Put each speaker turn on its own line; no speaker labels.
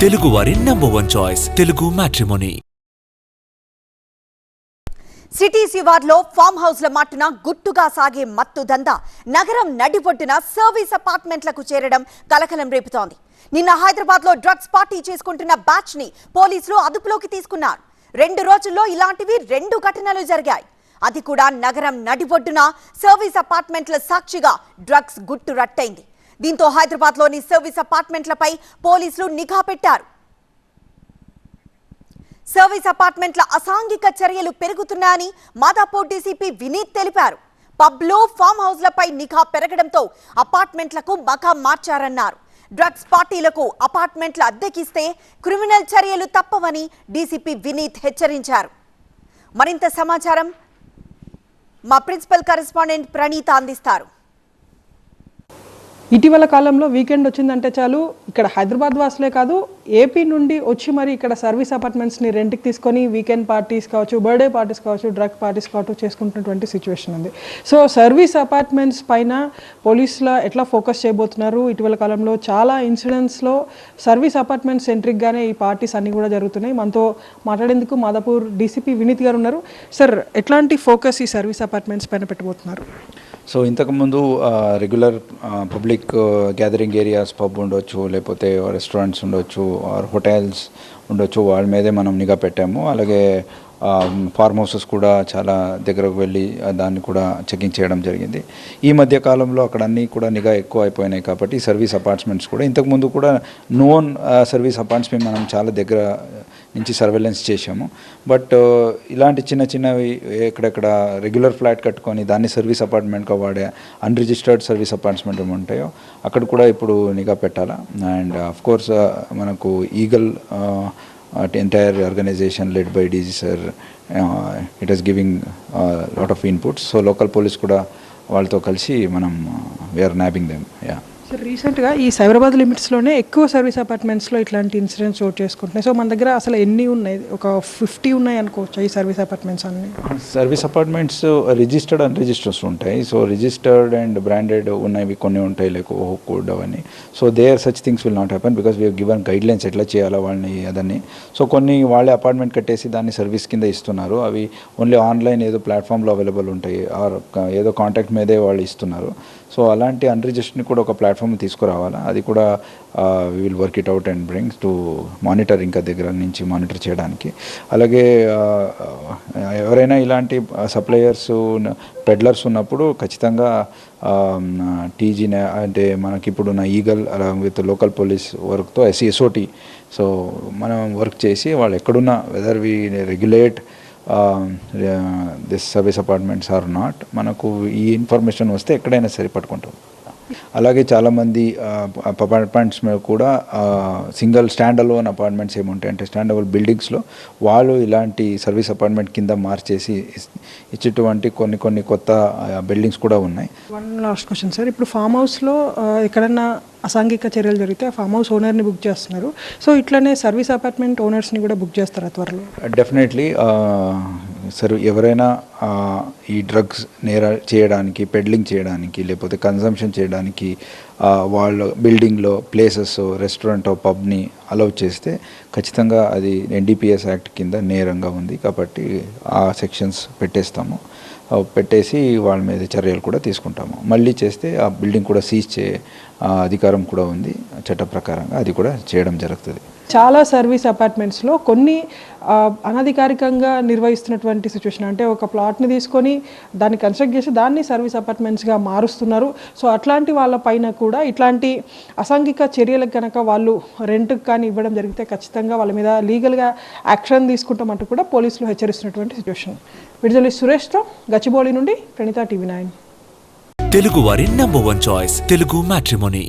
తెలుగు వారి #1 choice Telugu matrimony.
City శివార్లో farm హౌస్ల మాటున గుట్టుగా సాగే మత్తు దందా నగరం నడిబొడ్డున సర్వీస్ అపార్ట్మెంట్లకు చేరడం కలకలం రేపుతోంది. నిన్న హైదరాబాద్లో డ్రగ్స్ పార్టీ చేసుకుంటున్న బ్యాచ్ ని పోలీసులు అదుపులోకి తీసుకున్నారు. 2 రోజుల్లో ఇలాంటివి 2 ఘటనలు జరిగాయి. అది కూడా నగరం నడిబొడ్డున సర్వీస్ అపార్ట్మెంట్ల సాక్షిగా డ్రగ్స్ గుట్టు రట్టయింది. దీంతో హైదరాబాద్లోని సర్వీస్ అపార్ట్మెంట్లపై పోలీసులు నిఘా పెట్టారు. సర్వీస్ అపార్ట్మెంట్ల అసాంఘిక చర్యలు పెరుగుతున్నాయని మాదాపూర్ డీసీపీ వినీత్ తెలిపారు. పబ్లో ఫామ్ హౌస్లపై నిఘా పెరగడంతో అపార్ట్మెంట్లకు మకాం మార్చారన్నారు. డ్రగ్స్ పార్టీలకు అపార్ట్మెంట్ల అద్దెకిస్తే క్రిమినల్ చర్యలు తప్పవని డీసీపీ వినీత్ హెచ్చరించారు. మరింత సమాచారం మా ప్రిన్సిపల్ కరెస్పాండెంట్ ప్రణీత అందిస్తారు.
ఇటీవల కాలంలో వీకెండ్ వచ్చిందంటే చాలు ఇక్కడ హైదరాబాద్ వాసులే కాదు ఏపీ నుండి వచ్చి మరి ఇక్కడ సర్వీస్ అపార్ట్మెంట్స్ని రెంట్కి తీసుకొని వీకెండ్ పార్టీస్ కావచ్చు, బర్త్డే పార్టీస్ కావచ్చు, డ్రగ్ పార్టీస్ కావచ్చు చేసుకుంటున్నటువంటి సిచ్యువేషన్ ఉంది. సో సర్వీస్ అపార్ట్మెంట్స్ పైన పోలీసుల ఎట్లా ఫోకస్ చేయబోతున్నారు? ఇటీవల కాలంలో చాలా ఇన్సిడెంట్స్లో సర్వీస్ అపార్ట్మెంట్స్ సెంట్రిక్గానే ఈ పార్టీస్ అన్నీ కూడా జరుగుతున్నాయి. మనతో మాట్లాడేందుకు మాదాపూర్ డీసీపీ వినీత్ గారు ఉన్నారు. సార్, ఎట్లాంటి ఫోకస్ ఈ సర్వీస్ అపార్ట్మెంట్స్ పైన పెట్టబోతున్నారు?
సో ఇంతకుముందు regular public gathering areas pub ఉండొచ్చు, లేకపోతే రెస్టారెంట్స్ ఉండొచ్చు, ఆర్ హోటల్స్ ఉండొచ్చు, వాళ్ళ మీదే మనం నిఘా పెట్టాము. అలాగే ఫార్మ్ హౌసెస్ కూడా చాలా దగ్గరకు వెళ్ళి దాన్ని కూడా చెకింగ్ చేయడం జరిగింది. ఈ మధ్య కాలంలో అక్కడ అన్నీ కూడా నిఘా ఎక్కువ అయిపోయినాయి కాబట్టి సర్వీస్ అపార్ట్మెంట్స్ కూడా ఇంతకుముందు కూడా నోన్ సర్వీస్ అపార్ట్మెంట్స్ మనం చాలా దగ్గర నుంచి సర్వేలెన్స్ చేశాము. బట్ ఇలాంటి చిన్న చిన్నవి ఎక్కడెక్కడ రెగ్యులర్ ఫ్లాట్ కట్టుకొని దాన్ని సర్వీస్ అపార్ట్మెంట్గా వాడే అన్రిజిస్టర్డ్ సర్వీస్ అపార్ట్మెంట్ ఉంటాయో అక్కడ కూడా ఇప్పుడు నిఘా పెట్టాలా. అండ్ ఆఫ్ కోర్స్ మనకు eagle entire organization led by DG sir, it is giving lot of inputs. So local police kuda వాళ్ళతో కలిసి మనం we are nabbing them. Yeah.
Sir, రీసెంట్గా ఈ సైబరాబాద్ లిమిట్స్లోనే ఎక్కువ సర్వీస్ అపార్ట్మెంట్స్లో ఇట్లాంటి ఇన్సిడెంట్స్ చోటు చేసుకుంటున్నాయి. సో మన దగ్గర అసలు ఎన్ని ఉన్నాయి? ఒక 50 ఉన్నాయి అనుకోవచ్చు ఈ సర్వీస్ అపార్ట్మెంట్స్ అన్ని.
సర్వీస్ అపార్ట్మెంట్స్ రిజిస్టర్డ్ అన్రిజిస్టర్స్ ఉంటాయి. సో రిజిస్టర్డ్ అండ్ బ్రాండెడ్ ఉన్నవి కొన్ని ఉంటాయి, లైక్ కోడ్ అవన్నీ. So there such things will not happen because we given guidelines ఎట్లా చేయాలో వాళ్ళని అదని. సో కొన్ని వాళ్ళే అపార్ట్మెంట్ కట్టేసి దాన్ని సర్వీస్ కింద ఇస్తున్నారు. అవి ఓన్లీ ఆన్లైన్ ఏదో ప్లాట్ఫామ్లో అవైలబుల్ ఉంటాయి, ఆర్ ఏదో కాంటాక్ట్ మీదే వాళ్ళు ఇస్తున్నారు. సో అలాంటి అన్రిజిస్టర్ని కూడా ఒక ప్లాట్ఫామ్ తీసుకురావాలా. అది కూడా we will work it out and brings to monitor, ఇంకా దగ్గర నుంచి మానిటర్ చేయడానికి. అలాగే ఎవరైనా ఇలాంటి సప్లయర్స్ పెడ్లర్స్ ఉన్నప్పుడు ఖచ్చితంగా టీజీ అంటే మనకి ఇప్పుడు ఉన్న ఈగల్ అలా విత్ లోకల్ పోలీస్ వర్క్తో SOT సో మనం వర్క్ చేసి వాళ్ళు ఎక్కడున్నా whether we regulate this service apartments or not, మనకు ఈ ఇన్ఫర్మేషన్ వస్తే ఎక్కడైనా సరే పట్టుకుంటాం. అలాగే చాలామంది అపార్ట్మెంట్స్ మీద కూడా సింగిల్ స్టాండ్ అలోన్ అపార్ట్మెంట్స్ ఏముంటాయి అంటే స్టాండ్ అలోన్ బిల్డింగ్స్లో వాళ్ళు ఇలాంటి సర్వీస్ అపార్ట్మెంట్ కింద మార్చేసి ఇచ్చేటువంటి కొన్ని కొత్త బిల్డింగ్స్ కూడా ఉన్నాయి.
వన్ లాస్ట్ క్వశ్చన్ సార్, ఇప్పుడు ఫామ్ హౌస్లో ఎక్కడన్నా అసాంఘిక చర్యలు జరిగితే ఫామ్ హౌస్ ఓనర్ని బుక్ చేస్తున్నారు. సో ఇట్లనే సర్వీస్ అపార్ట్మెంట్ ఓనర్స్ని కూడా బుక్ చేస్తారా త్వరలో?
డెఫినెట్లీ ఎవరైనా ఈ డ్రగ్స్ చేయడానికి, పెడ్లింగ్ చేయడానికి, లేకపోతే కన్సంప్షన్ చేయడానికి వాళ్ళ బిల్డింగ్లో ప్లేసెస్ రెస్టారెంట్ పబ్ని అలౌ చేస్తే ఖచ్చితంగా అది NDPS యాక్ట్ కింద నేరంగా ఉంది కాబట్టి ఆ సెక్షన్స్ పెట్టేసి వాళ్ళ మీద చర్యలు కూడా తీసుకుంటాము. మళ్ళీ చేస్తే ఆ బిల్డింగ్ కూడా సీజ్ చేయ అధికారం కూడా ఉంది చట్ట ప్రకారంగా, అది కూడా చేయడం జరుగుతుంది.
చాలా సర్వీస్ అపార్ట్మెంట్స్లో కొన్ని అనధికారికంగా నిర్వహిస్తున్నటువంటి సిచ్యువేషన్, అంటే ఒక ప్లాట్ని తీసుకొని దాన్ని కన్స్ట్రక్ట్ చేసి దాన్ని సర్వీస్ అపార్ట్మెంట్స్గా మారుస్తున్నారు. సో అట్లాంటి వాళ్ళపైన కూడా ఇట్లాంటి అసాంఘిక చర్యలకు కనుక వాళ్ళు రెంట్కి కానీ ఇవ్వడం జరిగితే ఖచ్చితంగా వాళ్ళ మీద లీగల్గా యాక్షన్ తీసుకుంటామంటూ కూడా పోలీసులు హెచ్చరిస్తున్నటువంటి సిచ్యువేషన్. విడుదల సురేష్తో గచ్చిబౌలి నుండి ప్రణీత, TV9.
తెలుగు వారి #1 చాయిస్ తెలుగు మ్యాట్రిమోనీ.